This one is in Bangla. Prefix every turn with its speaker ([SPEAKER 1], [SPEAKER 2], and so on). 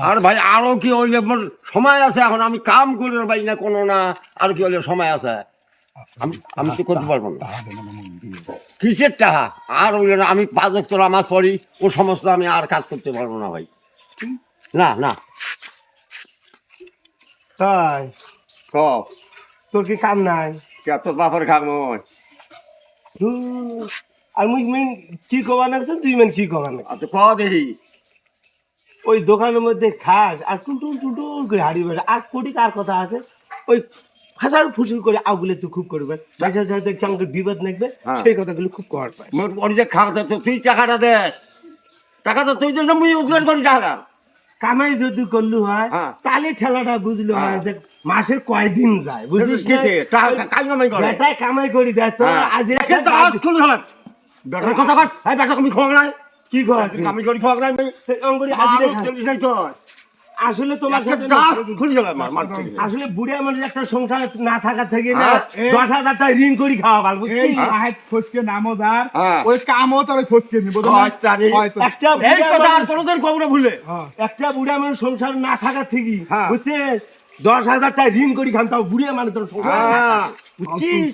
[SPEAKER 1] আর ভাই আরো কি হইলে সময় আছে, এখন আমি কাম করি ভাই না কোনো না, আর কি হইলে সময় আছে, আমি তো করতে পারবো না। কিসের টাকা আর হইলে না, আমি 5 ওয়াক্ত নামাজ পড়ি, ও সমস্ত আমি আর কাজ করতে পারবো না ভাই, না না।
[SPEAKER 2] তাই
[SPEAKER 1] ক
[SPEAKER 2] তোর কি কাম নাই?
[SPEAKER 1] তোর বাপের খাম নয়।
[SPEAKER 2] আর মুই মেন কি কবা নাকছ, তুই মেন কি কবা নাকছ?
[SPEAKER 1] আচ্ছা ক দেখি।
[SPEAKER 2] ওই দোকানের মধ্যে খাস আর টুটুল টুটুল করে হাড়ি বেড়া, আর কোটি কার কথা আছে, ওই ফাঁসার ফুসুর করে আগুলে তুই খুব করবে, মানুষের সাথে চাঙ্কের বিপদ নাকবে, সেই কথাগুলো খুব কর পায়।
[SPEAKER 1] ওর যে খাওয়া তো তুই টাকাটা দে, টাকা তো তুই জন্য মুই উদ্ধার করি টাকা।
[SPEAKER 2] কামাই যদি করলু হয় তাহলে ঠেলাটা বুঝলো হয় যে মাসের কয়দিন যায়, বুঝলিস? বেটায় কামাই করি দেয় তো আজ
[SPEAKER 1] বেটার কথা কর, বেটা আমি খাওয়া নাই,
[SPEAKER 2] কি খাওয়া
[SPEAKER 1] আমি করি খাওয়া নাই।
[SPEAKER 2] আসলে তোমার সাথে আসলে বুড়িয়া মানুষ একটা সংসার না থাকা থেকে না 10,000 টাকা ঋণ করি খাওয়া ভালো, বুঝছিস?
[SPEAKER 3] ফসকে নামোদার ওই কামও তার ফসকে নিব
[SPEAKER 2] একটা এই কথা আর কোনোদিন কব না ভুলে, একটা বুড়িয়া মানুষ সংসার না থাকা থেকে, বুঝছিস, 10,000 টাকা ঋণ করি খান, তাও বুড়িয়া মানুষ তোর সংসার, বুঝছিস?